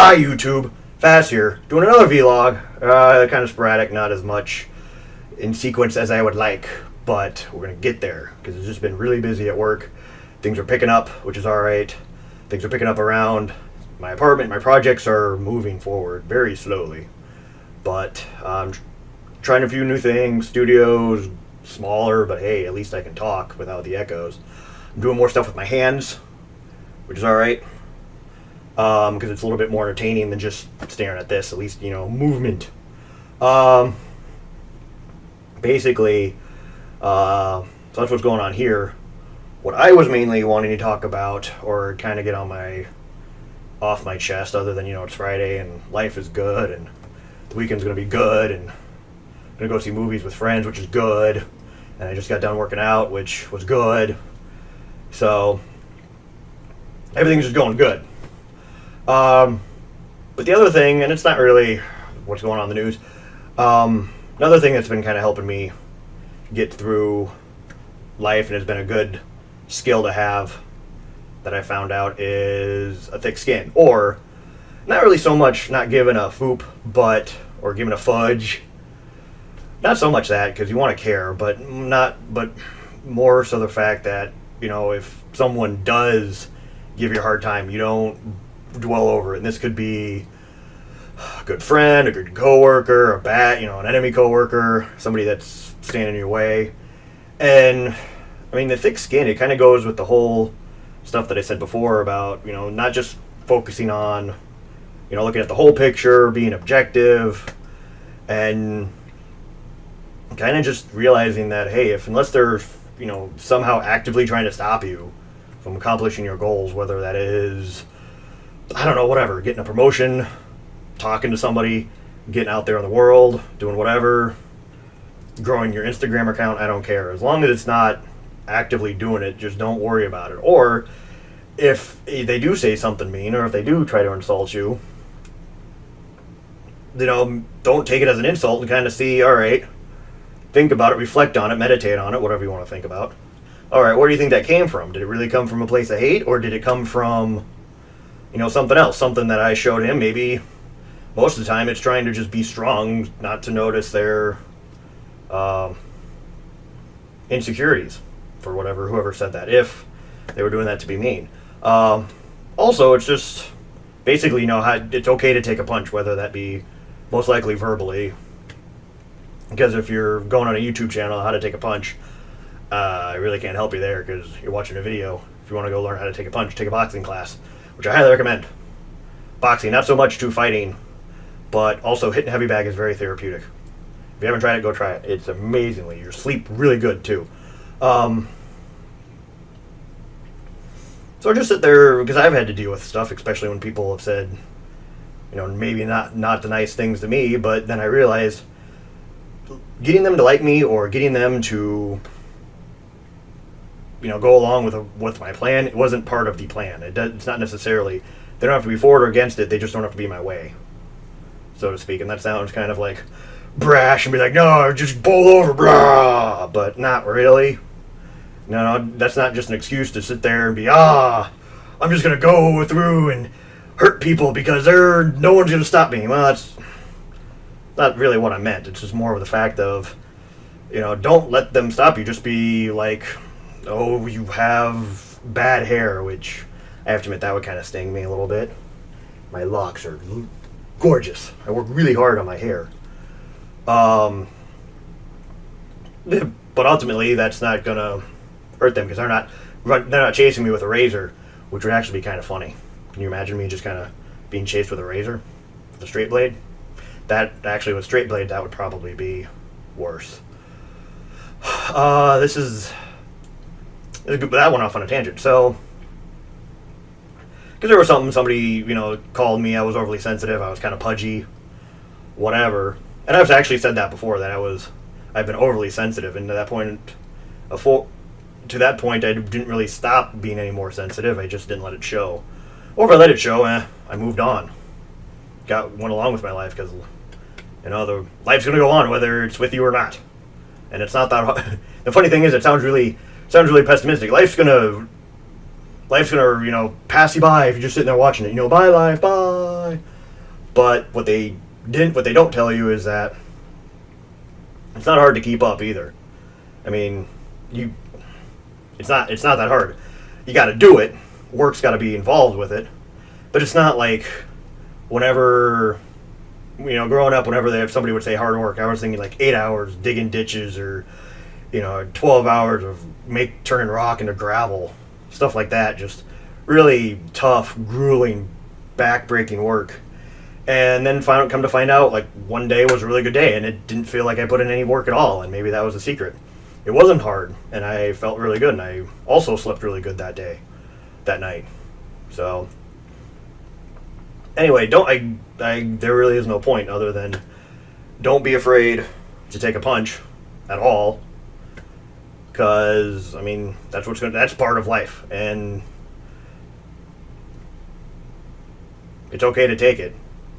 Hi YouTube, Fass here, doing another vlog. Kind of sporadic, not as much in sequence as I would like, but we're gonna get there because it's just been really busy at work. Things are picking up, which is alright. Things are picking up around my apartment. My projects are moving forward very slowly, but I'm trying a few new things. Studios, smaller, but hey, at least I can talk without the echoes. I'm doing more stuff with my hands, which is alright. Because it's a little bit more entertaining than just staring at this. At least, you know, movement. Basically, so that's what's going on here. What I was mainly wanting to talk about, or kind of get off my chest, other than, you know, it's Friday and life is good and the weekend's going to be good and I'm going to go see movies with friends, which is good. And I just got done working out, which was good. So everything's just going good. But the other thing, and it's not really what's going on in the news, another thing that's been kind of helping me get through life and has been a good skill to have that I found out is a thick skin. Or, not really so much not giving a foop, or giving a fudge. Not so much that, because you want to care, but more so the fact that, you know, if someone does give you a hard time, you don't dwell over it. And this could be a good friend, a good coworker, an enemy coworker, somebody that's standing in your way. And I mean, the thick skin, it kind of goes with the whole stuff that I said before about, you know, not just focusing on, you know, looking at the whole picture, being objective, and kind of just realizing that, hey, unless they're, you know, somehow actively trying to stop you from accomplishing your goals, whether that is, I don't know, whatever, getting a promotion, talking to somebody, getting out there in the world, doing whatever, growing your Instagram account, I don't care. As long as it's not actively doing it, just don't worry about it. Or if they do say something mean, or if they do try to insult you, you know, don't take it as an insult and kind of see, all right, think about it, reflect on it, meditate on it, whatever you want to think about. All right, where do you think that came from? Did it really come from a place of hate, or did it come from, you know, something else, something that I showed him? Maybe most of the time it's trying to just be strong, not to notice their insecurities, for whoever said that, if they were doing that to be mean. Also, it's just basically, you know, how it's okay to take a punch, whether that be most likely verbally, because if you're going on a YouTube channel, how to take a punch, I really can't help you there because you're watching a video. If you want to go learn how to take a punch, take a boxing class, which I highly recommend. Boxing, not so much to fighting, but also hitting heavy bag is very therapeutic. If you haven't tried it, go try it. It's amazingly. You sleep really good too. So I just sit there because I've had to deal with stuff, especially when people have said, you know, maybe not the nice things to me, but then I realized getting them to like me or getting them to, you know, go along with my plan, it wasn't part of the plan. It's not necessarily, they don't have to be for it or against it, they just don't have to be my way, so to speak. And that sounds kind of like brash and be like, no, just bowl over, blah, but not really. No, that's not just an excuse to sit there and be, I'm just going to go through and hurt people because no one's going to stop me. Well, that's not really what I meant. It's just more of the fact of, you know, don't let them stop you. Just be like, oh, you have bad hair, which I have to admit that would kind of sting me a little bit. My locks are gorgeous. I work really hard on my hair. But ultimately, that's not going to hurt them because they're not chasing me with a razor, which would actually be kind of funny. Can you imagine me just kind of being chased with a razor, with a straight blade? That actually, with straight blade, that would probably be worse. This is good, but that went off on a tangent. So, because there was somebody, you know, called me, I was overly sensitive, I was kind of pudgy, whatever. And I've actually said that before, that I've been overly sensitive, and to that point, I didn't really stop being any more sensitive. I just didn't let it show. Or if I let it show, I moved on. Went along with my life because, you know, the life's gonna go on whether it's with you or not. And it's not that hard. The funny thing is, it sounds really pessimistic. Life's gonna, you know, pass you by if you're just sitting there watching it. You know, bye life, bye. But what they don't tell you is that it's not hard to keep up either. I mean, it's not that hard. You got to do it. Work's got to be involved with it. But it's not like whenever, growing up, whenever if somebody would say hard work, I was thinking like 8 hours digging ditches, or 12 hours of turning rock into gravel, stuff like that. Just really tough, grueling, back-breaking work. And then come to find out, like, one day was a really good day, and it didn't feel like I put in any work at all, and maybe that was the secret. It wasn't hard, and I felt really good, and I also slept really good that night. So, anyway, there really is no point other than don't be afraid to take a punch at all, because, I mean, that's part of life, and it's okay to take it.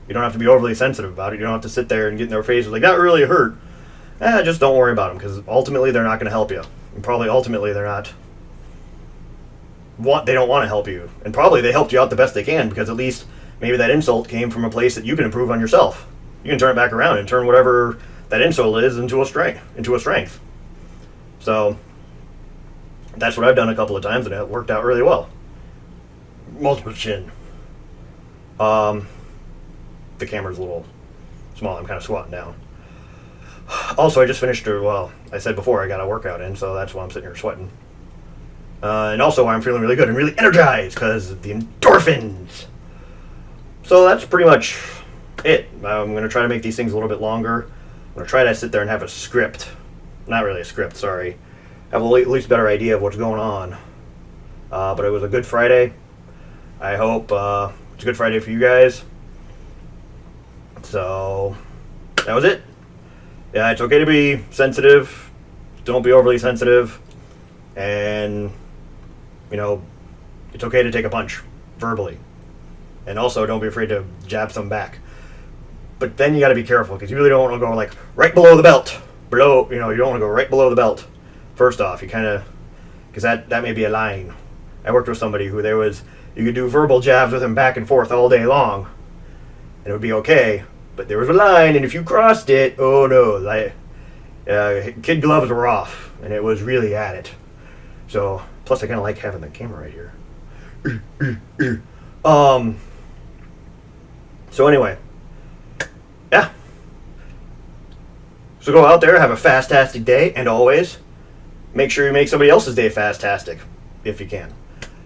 You don't have to be overly sensitive about it. You don't have to sit there and get in their faces like, that really hurt. Just don't worry about them, because ultimately they're not going to help you. And probably ultimately they don't want to help you. And probably they helped you out the best they can, because at least maybe that insult came from a place that you can improve on yourself. You can turn it back around and turn whatever that insult is into a strength. So that's what I've done a couple of times, and it worked out really well. Multiple chin. The camera's a little small. I'm kind of squatting down. Also, I just finished I said before I got a workout in, so that's why I'm sitting here sweating. And also why I'm feeling really good and really energized, because of the endorphins. So that's pretty much it. I'm going to try to make these things a little bit longer. I'm going to try to sit there and have a script. Not really a script, sorry. Have at least a better idea of what's going on. But it was a good Friday. I hope it's a good Friday for you guys. So that was it. Yeah, it's okay to be sensitive. Don't be overly sensitive. And, it's okay to take a punch verbally. And also don't be afraid to jab some back. But then you got to be careful, because you really don't want to go like right below the belt. You don't want to go right below the belt. First off, you kind of, because that may be a line. I worked with somebody who you could do verbal jabs with him back and forth all day long, and it would be okay. But there was a line, and if you crossed it, oh no, kid gloves were off, and it was really at it. So, plus I kind of like having the camera right here. So anyway, yeah. So go out there, have a Fass-tastic day, and always make sure you make somebody else's day Fass-tastic, if you can.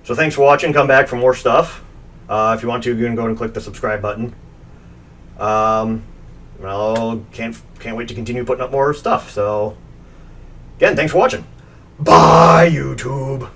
So thanks for watching. Come back for more stuff. If you want to, you can go and click the subscribe button. Well, can't wait to continue putting up more stuff. So, again, thanks for watching. Bye, YouTube.